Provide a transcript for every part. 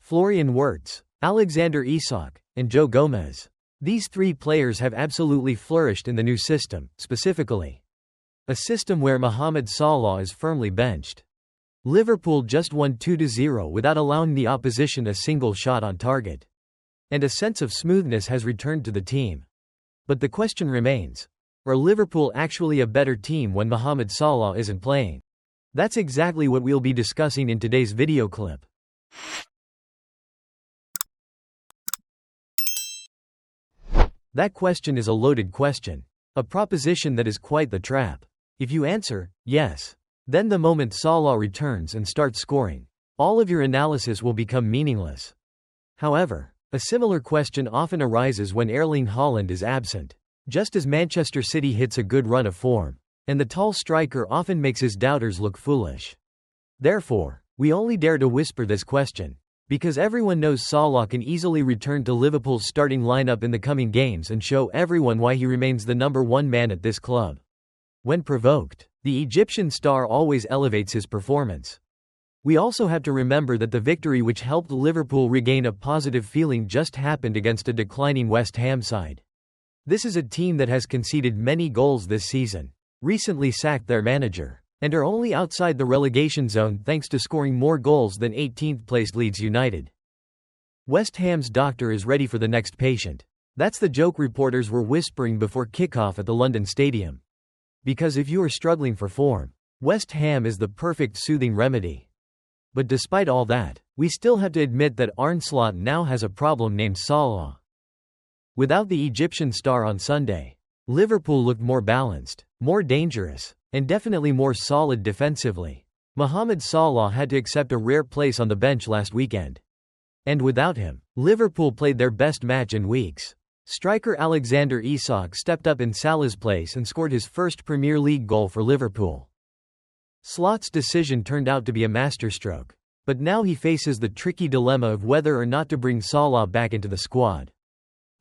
Florian Wirtz, Alexander Isak, and Joe Gomez. These three players have absolutely flourished in the new system, specifically a system where Mohamed Salah is firmly benched. Liverpool just won 2-0 without allowing the opposition a single shot on target. And a sense of smoothness has returned to the team. But the question remains, are Liverpool actually a better team when Mohamed Salah isn't playing? That's exactly what we'll be discussing in today's video clip. That question is a loaded question. A proposition that is quite the trap. If you answer, yes, then the moment Salah returns and starts scoring, all of your analysis will become meaningless. However, a similar question often arises when Erling Haaland is absent. Just as Manchester City hits a good run of form, and the tall striker often makes his doubters look foolish. Therefore, we only dare to whisper this question, because everyone knows Salah can easily return to Liverpool's starting lineup in the coming games and show everyone why he remains the number one man at this club. When provoked, the Egyptian star always elevates his performance. We also have to remember that the victory which helped Liverpool regain a positive feeling just happened against a declining West Ham side. This is a team that has conceded many goals this season, recently sacked their manager, and are only outside the relegation zone thanks to scoring more goals than 18th-placed Leeds United. West Ham's doctor is ready for the next patient. That's the joke reporters were whispering before kickoff at the London Stadium. Because if you are struggling for form, West Ham is the perfect soothing remedy. But despite all that, we still have to admit that Arne Slot now has a problem named Salah. Without the Egyptian star on Sunday, Liverpool looked more balanced, more dangerous, and definitely more solid defensively. Mohamed Salah had to accept a rare place on the bench last weekend. And without him, Liverpool played their best match in weeks. Striker Alexander Isak stepped up in Salah's place and scored his first Premier League goal for Liverpool. Slot's decision turned out to be a masterstroke, but now he faces the tricky dilemma of whether or not to bring Salah back into the squad.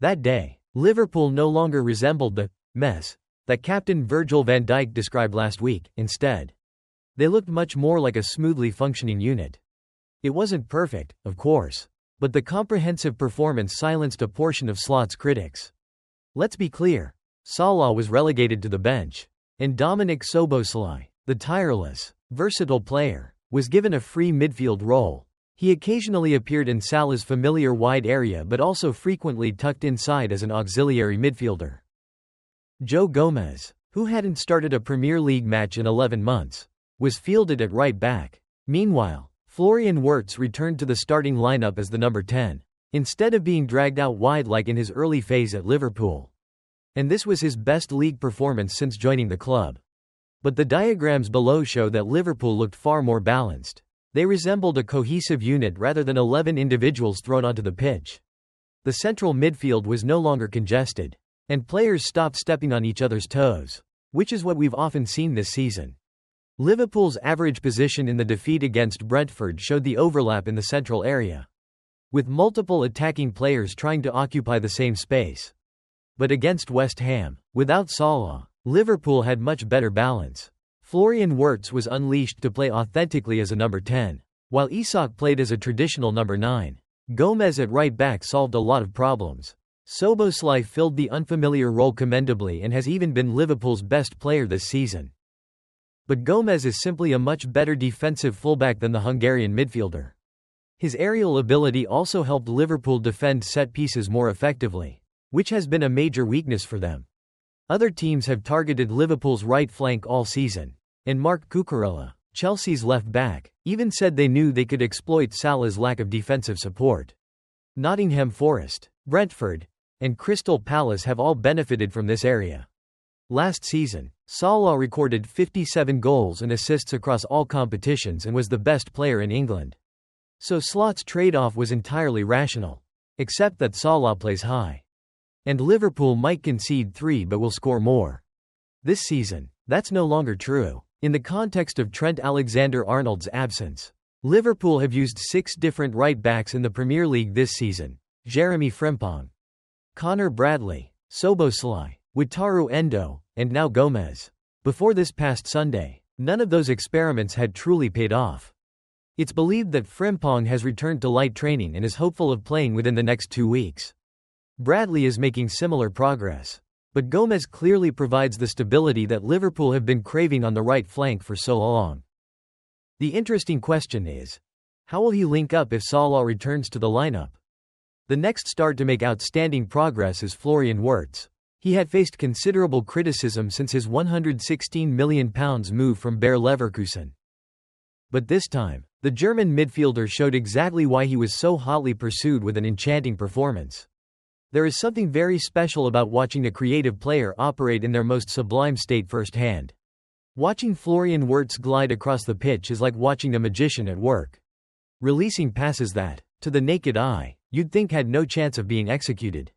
That day, Liverpool no longer resembled the mess that captain Virgil van Dijk described last week. Instead, they looked much more like a smoothly functioning unit. It wasn't perfect, of course, but the comprehensive performance silenced a portion of Slot's critics. Let's be clear, Salah was relegated to the bench, and Dominic Szoboszlai, the tireless, versatile player, was given a free midfield role. He occasionally appeared in Salah's familiar wide area but also frequently tucked inside as an auxiliary midfielder. Joe Gomez, who hadn't started a Premier League match in 11 months, was fielded at right back. Meanwhile, Florian Wirtz returned to the starting lineup as the number 10, instead of being dragged out wide like in his early phase at Liverpool. And this was his best league performance since joining the club. But the diagrams below show that Liverpool looked far more balanced. They resembled a cohesive unit rather than 11 individuals thrown onto the pitch. The central midfield was no longer congested, and players stopped stepping on each other's toes, which is what we've often seen this season. Liverpool's average position in the defeat against Brentford showed the overlap in the central area, with multiple attacking players trying to occupy the same space. But against West Ham, without Salah, Liverpool had much better balance. Florian Wirtz was unleashed to play authentically as a number 10, while Isak played as a traditional number 9. Gomez at right back solved a lot of problems. Szoboszlai filled the unfamiliar role commendably and has even been Liverpool's best player this season. But Gomez is simply a much better defensive fullback than the Hungarian midfielder. His aerial ability also helped Liverpool defend set pieces more effectively, which has been a major weakness for them. Other teams have targeted Liverpool's right flank all season, and Marc Cucurella, Chelsea's left back, even said they knew they could exploit Salah's lack of defensive support. Nottingham Forest, Brentford, and Crystal Palace have all benefited from this area. Last season, Salah recorded 57 goals and assists across all competitions and was the best player in England. So Slot's trade-off was entirely rational, except that Salah plays high. And Liverpool might concede 3 but will score more. This season, that's no longer true. In the context of Trent Alexander-Arnold's absence, Liverpool have used 6 different right-backs in the Premier League this season: Jeremy Frimpong, Connor Bradley, Szoboszlai, Wataru Endo, and now Gomez. Before this past Sunday, none of those experiments had truly paid off. It's believed that Frimpong has returned to light training and is hopeful of playing within the next 2 weeks. Bradley is making similar progress. But Gomez clearly provides the stability that Liverpool have been craving on the right flank for so long. The interesting question is, how will he link up if Salah returns to the lineup? The next start to make outstanding progress is Florian Wirtz. He had faced considerable criticism since his £116 million move from Bayer Leverkusen. But this time, the German midfielder showed exactly why he was so hotly pursued with an enchanting performance. There is something very special about watching a creative player operate in their most sublime state firsthand. Watching Florian Wirtz glide across the pitch is like watching a magician at work. Releasing passes that, to the naked eye, you'd think had no chance of being executed.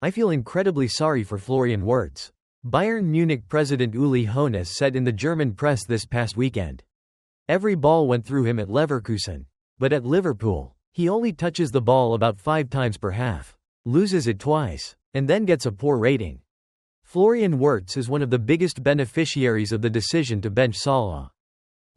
I feel incredibly sorry for Florian Wirtz. Bayern Munich president Uli Hoeneß said in the German press this past weekend. Every ball went through him at Leverkusen. But at Liverpool, he only touches the ball about 5 times per half, loses it twice, and then gets a poor rating. Florian Wirtz is one of the biggest beneficiaries of the decision to bench Salah.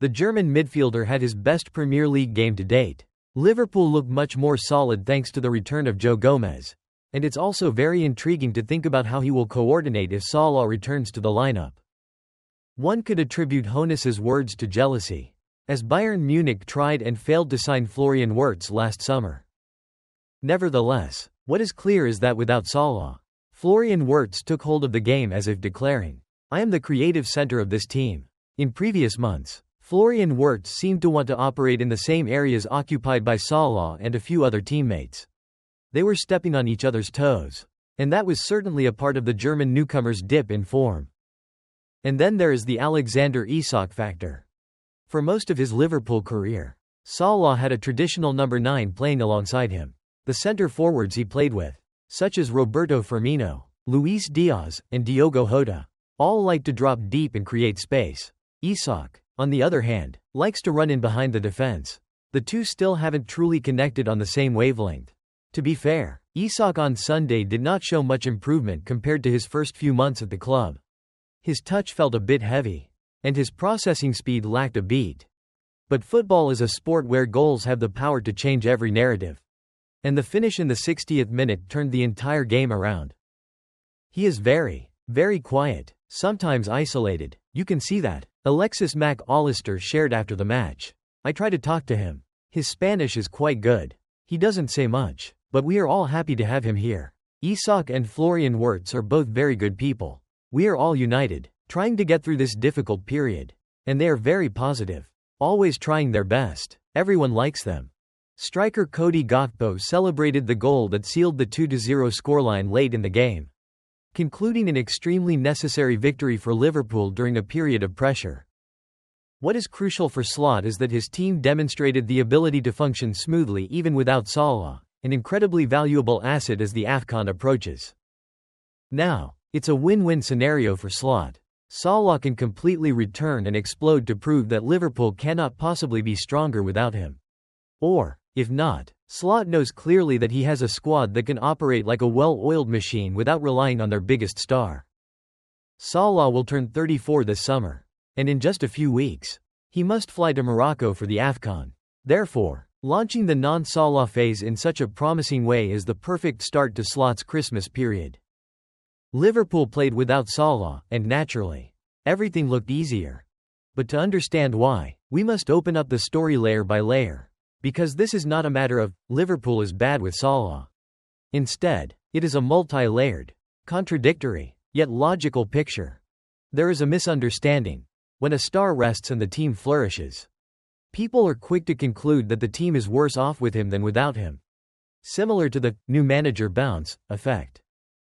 The German midfielder had his best Premier League game to date. Liverpool looked much more solid thanks to the return of Joe Gomez. And it's also very intriguing to think about how he will coordinate if Salah returns to the lineup. One could attribute Hoeneß's words to jealousy, as Bayern Munich tried and failed to sign Florian Wirtz last summer. Nevertheless, what is clear is that without Salah, Florian Wirtz took hold of the game as if declaring, "I am the creative center of this team." In previous months, Florian Wirtz seemed to want to operate in the same areas occupied by Salah and a few other teammates. They were stepping on each other's toes. And that was certainly a part of the German newcomer's dip in form. And then there is the Alexander Isak factor. For most of his Liverpool career, Salah had a traditional number 9 playing alongside him. The centre forwards he played with, such as Roberto Firmino, Luis Diaz, and Diogo Jota, all like to drop deep and create space. Isak, on the other hand, likes to run in behind the defense. The two still haven't truly connected on the same wavelength. To be fair, Isak on Sunday did not show much improvement compared to his first few months at the club. His touch felt a bit heavy, and his processing speed lacked a beat. But football is a sport where goals have the power to change every narrative. And the finish in the 60th minute turned the entire game around. He is very, very quiet, sometimes isolated, you can see that, Alexis Mac Allister shared after the match. I try to talk to him. His Spanish is quite good. He doesn't say much, but we are all happy to have him here. Isak and Florian Wirtz are both very good people. We are all united, trying to get through this difficult period. And they are very positive. Always trying their best. Everyone likes them. Striker Cody Gakpo celebrated the goal that sealed the 2-0 scoreline late in the game, concluding an extremely necessary victory for Liverpool during a period of pressure. What is crucial for Slot is that his team demonstrated the ability to function smoothly even without Salah, an incredibly valuable asset as the AFCON approaches. Now, it's a win-win scenario for Slot. Salah can completely return and explode to prove that Liverpool cannot possibly be stronger without him. Or, if not, Slot knows clearly that he has a squad that can operate like a well-oiled machine without relying on their biggest star. Salah will turn 34 this summer, and in just a few weeks, he must fly to Morocco for the AFCON. Therefore, launching the non-Salah phase in such a promising way is the perfect start to Slot's Christmas period. Liverpool played without Salah, and naturally, everything looked easier. But to understand why, we must open up the story layer by layer. Because this is not a matter of, Liverpool is bad with Salah. Instead, it is a multi-layered, contradictory, yet logical picture. There is a misunderstanding. When a star rests and the team flourishes, people are quick to conclude that the team is worse off with him than without him. Similar to the new manager bounce effect.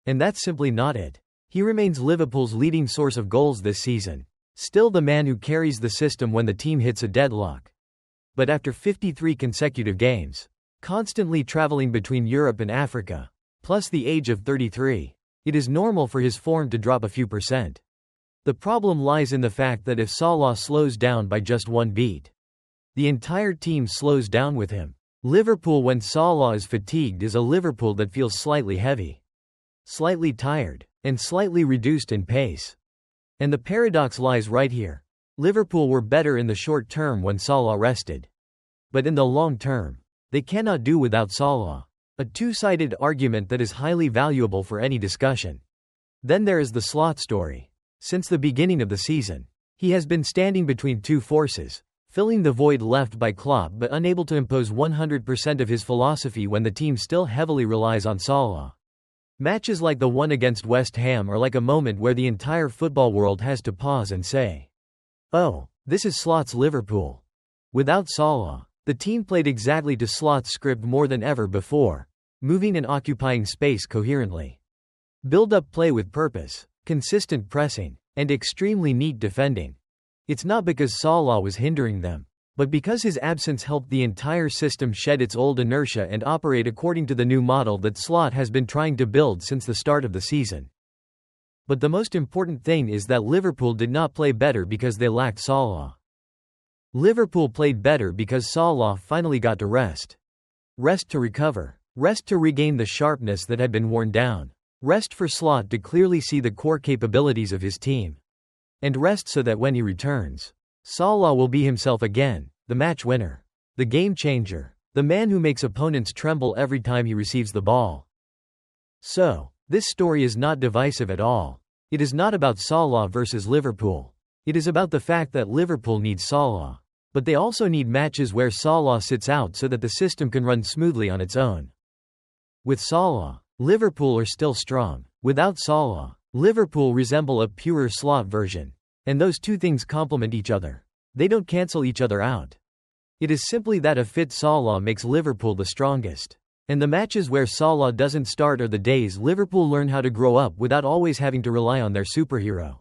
And that's simply not it. He remains Liverpool's leading source of goals this season, still the man who carries the system when the team hits a deadlock. But after 53 consecutive games, constantly traveling between Europe and Africa, plus the age of 33, it is normal for his form to drop a few percent. The problem lies in the fact that if Salah slows down by just one beat, the entire team slows down with him. Liverpool when Salah is fatigued is a Liverpool that feels slightly heavy, slightly tired, and slightly reduced in pace. And the paradox lies right here. Liverpool were better in the short term when Salah rested. But in the long term, they cannot do without Salah. A two-sided argument that is highly valuable for any discussion. Then there is the Slot story. Since the beginning of the season, he has been standing between two forces, filling the void left by Klopp but unable to impose 100% of his philosophy when the team still heavily relies on Salah. Matches like the one against West Ham are like a moment where the entire football world has to pause and say, "Oh, this is Slot's Liverpool." Without Salah, the team played exactly to Slot's script more than ever before, moving and occupying space coherently. Build-up play with purpose, consistent pressing, and extremely neat defending. It's not because Salah was hindering them, but because his absence helped the entire system shed its old inertia and operate according to the new model that Slot has been trying to build since the start of the season. But the most important thing is that Liverpool did not play better because they lacked Salah. Liverpool played better because Salah finally got to rest. Rest to recover. Rest to regain the sharpness that had been worn down. Rest for Slot to clearly see the core capabilities of his team. And rest so that when he returns, Salah will be himself again, the match winner, the game changer, the man who makes opponents tremble every time he receives the ball. So, this story is not divisive at all. It is not about Salah versus Liverpool. It is about the fact that Liverpool needs Salah. But they also need matches where Salah sits out so that the system can run smoothly on its own. With Salah, Liverpool are still strong. Without Salah, Liverpool resemble a purer Slot version. And those two things complement each other. They don't cancel each other out. It is simply that a fit Salah makes Liverpool the strongest. And the matches where Salah doesn't start are the days Liverpool learn how to grow up without always having to rely on their superhero.